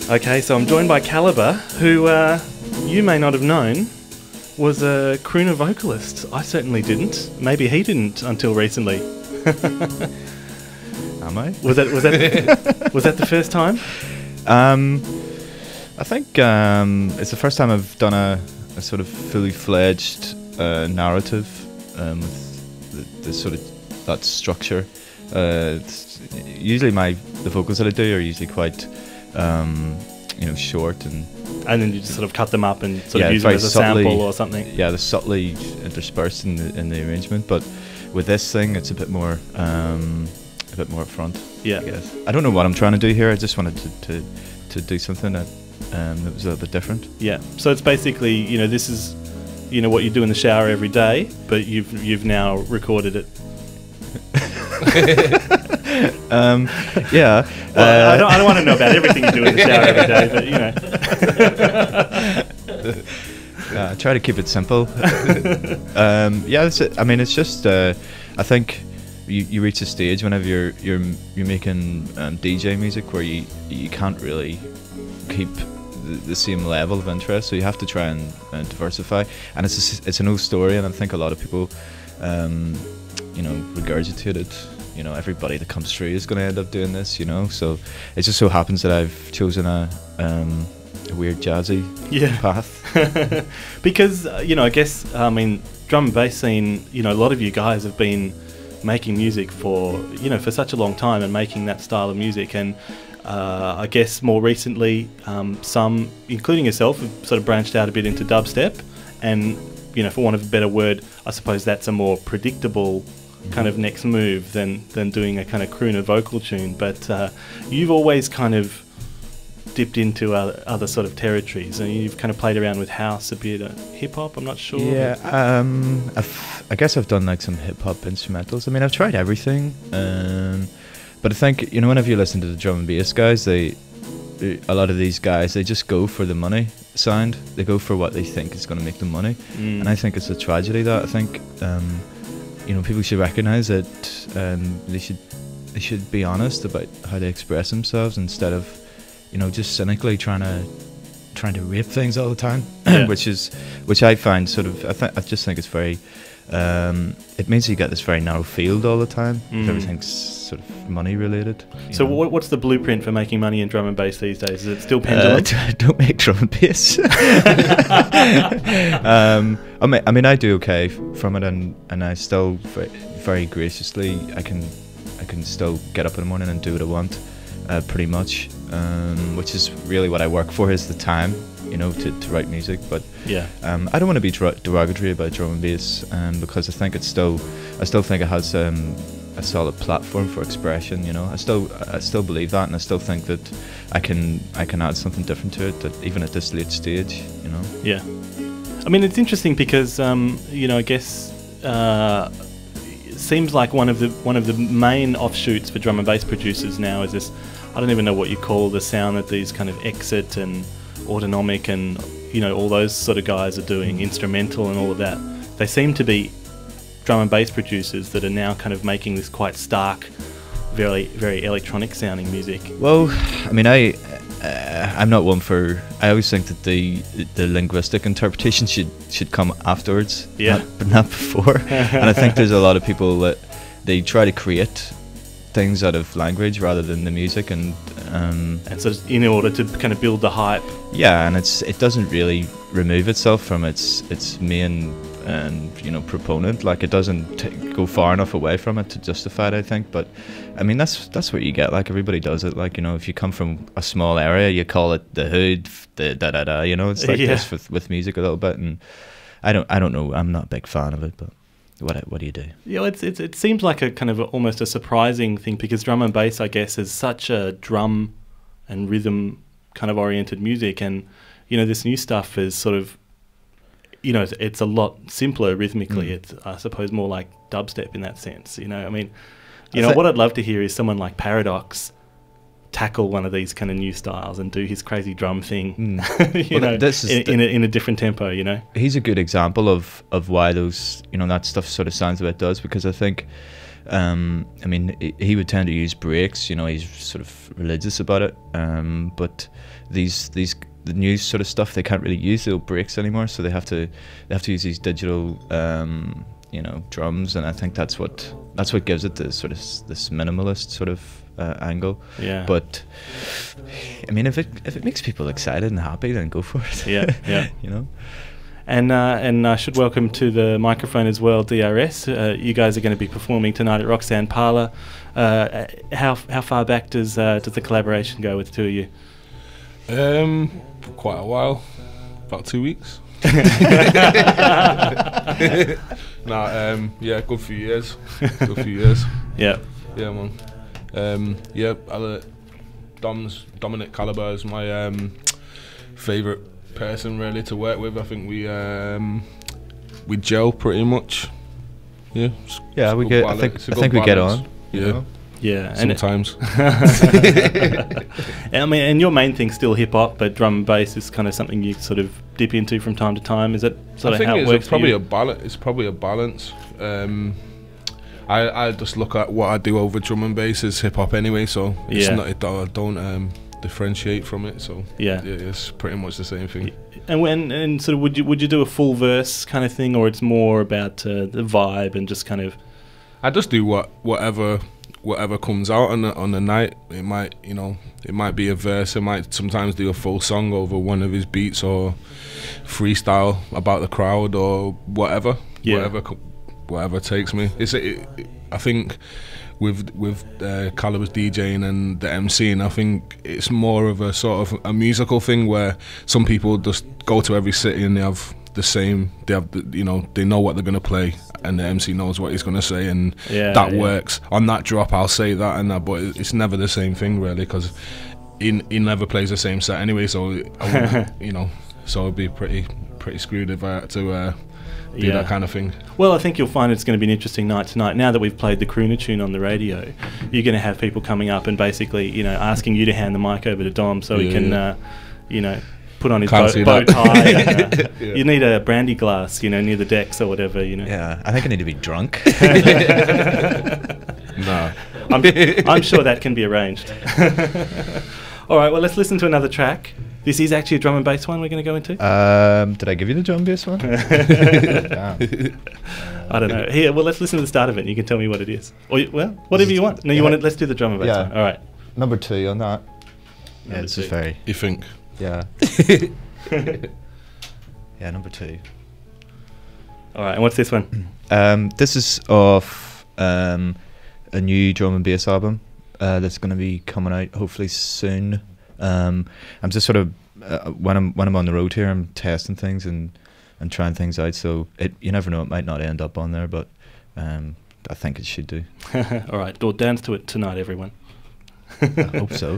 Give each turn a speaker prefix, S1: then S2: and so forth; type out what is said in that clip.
S1: Okay, so I'm joined by Calibre, who you may not have known was a crooner vocalist. I certainly didn't. Maybe he didn't until recently.
S2: Am I?
S1: Was that the first time?
S2: I think it's the first time I've done a sort of fully fledged narrative with the sort of that structure. It's usually the vocals that I do are usually quite short and
S1: then you just sort of cut them up and sort of use them as a sample or something.
S2: Yeah, they're subtly interspersed in the arrangement, but with this thing, it's a bit more upfront.
S1: Yeah,
S2: I guess. I don't know what I'm trying to do here. I just wanted to do something that was a little bit different. Yeah.
S1: So it's basically, this is, what you do in the shower every day, but you've now recorded it.
S2: Yeah.
S1: Well, I don't want to know about everything you do in the shower every day, but
S2: I try to keep it simple. Yeah, that's it. I mean, it's just I think you reach a stage whenever you're making DJ music where you can't really keep the same level of interest, so you have to try and diversify. And it's an old story, and I think a lot of people regurgitate it. Everybody that comes through is going to end up doing this, so it just so happens that I've chosen a weird jazzy path.
S1: Because I guess drum and bass scene, a lot of you guys have been making music for such a long time and making that style of music, and I guess more recently some, including yourself, have sort of branched out a bit into dubstep, and for want of a better word, I suppose that's a more predictable kind of next move than doing a kind of crooner vocal tune. But you've always kind of dipped into other sort of territories, and you've kind of played around with house a bit, hip hop. I'm not sure.
S2: Yeah, I guess I've done like some hip hop instrumentals. I mean, I've tried everything, but I think whenever you listen to the drum and bass guys, a lot of these guys, they just go for the money sound. They go for what they think is going to make them money, and I think it's a tragedy that I think. People should recognise that they should be honest about how they express themselves instead of, just cynically trying to rape things all the time, which I find sort of I just think it's very it means you get this very narrow field all the time. Everything's sort of money related.
S1: So what's the blueprint for making money in drum and bass these days? Is it still pendulum?
S2: Don't make drum and bass. I mean, I do okay from it, and I still very graciously I can still get up in the morning and do what I want, pretty much, which is really what I work for, is the time, to write music. But I don't want to be derogatory about drum and bass, because I still think it has a solid platform for expression. I still believe that, and I still think that I can add something different to it, that even at this late stage.
S1: Yeah. I mean, it's interesting because I guess it seems like one of the main offshoots for drum and bass producers now is this, I don't even know what you call the sound that these kind of Exit and Autonomic and all those sort of guys are doing, instrumental and all of that. They seem to be drum and bass producers that are now kind of making this quite stark, very, very electronic sounding music.
S2: Well, I mean, I'm not one for. I always think that the linguistic interpretation should come afterwards, not before. And I think there's a lot of people that they try to create things out of language rather than the music, and
S1: so in order to kind of build the hype.
S2: Yeah, and it doesn't really remove itself from its main proponent. Like, it doesn't go far enough away from it to justify it, I think. But I mean, that's what you get. Like, everybody does it. Like, if you come from a small area, you call it the hood, the da da da. It's like this with music a little bit. And I don't know. I'm not a big fan of it, but. What do you do?
S1: Yeah, it seems like a kind of almost a surprising thing, because drum and bass, I guess, is such a drum and rhythm kind of oriented music, and this new stuff is sort of, it's a lot simpler rhythmically. It's, I suppose, more like dubstep in that sense. I mean, what I'd love to hear is someone like Paradox tackle one of these kind of new styles and do his crazy drum thing, in a different tempo, you know.
S2: He's a good example of why those, that stuff sort of sounds the way it does, because I think, I mean, he would tend to use breaks, he's sort of religious about it, but the new sort of stuff, they can't really use the old breaks anymore, so they have to use these digital drums, and I think that's what gives it this sort of this minimalist sort of angle.
S1: Yeah.
S2: But I mean, if it makes people excited and happy, then go for it.
S1: Yeah.
S2: And
S1: I should welcome to the microphone as well, DRS. You guys are going to be performing tonight at Roxanne Parlour. How far back does the collaboration go with the two of you?
S3: Quite a while, about 2 weeks. Good few years.
S1: Yeah,
S3: man. Dominic Calibre is my favourite person really to work with. I think we gel pretty much.
S2: I think we get on.
S1: Yeah,
S3: sometimes.
S1: I mean, and your main thing's still hip hop, but drum and bass is kind of something you sort of dip into from time to time. Is that sort of how it works?
S3: It's probably a balance. It's probably a balance. I just look at what I do over drum and bass as hip hop anyway, so it's not. I don't differentiate from it. So it's pretty much the same thing.
S1: And sort of would you do a full verse kind of thing, or it's more about the vibe and just kind of?
S3: I just do whatever comes out on the night. It might be a verse. I might sometimes do a full song over one of his beats, or freestyle about the crowd, or whatever takes me. I think with Calibre's DJing and the MCing, I think it's more of a sort of a musical thing where some people just go to every city and they have the same. They know what they're gonna play, and the MC knows what he's gonna say, and that works. On that drop, I'll say that and that, but it's never the same thing really, because he never plays the same set anyway. So so it'd be pretty screwed if I had to do that kind of thing.
S1: Well, I think you'll find it's going to be an interesting night tonight. Now that we've played the crooner tune on the radio, you're going to have people coming up and basically, asking you to hand the mic over to Dom so he can, put on his bow tie. You need a brandy glass, near the decks or whatever,
S2: Yeah, I think I need to be drunk.
S3: No.
S1: I'm sure that can be arranged. All right, well, let's listen to another track. This is actually a drum and bass one we're going to go into.
S2: Did I give you the drum and bass one?
S1: I don't know. Here, well, let's listen to the start of it. And you can tell me what it is. Or whatever you want. No, you want it? Let's do the drum and bass one. All right.
S2: Number 2 on that. This is very.
S3: You think?
S2: Yeah. Yeah, number 2.
S1: All right. And what's this one?
S2: This is off a new drum and bass album that's going to be coming out hopefully soon. I'm just sort of when I'm on the road here, I'm testing things and trying things out. So you never know, it might not end up on there, but I think it should do.
S1: All right, we'll dance to it tonight, everyone.
S2: I hope so.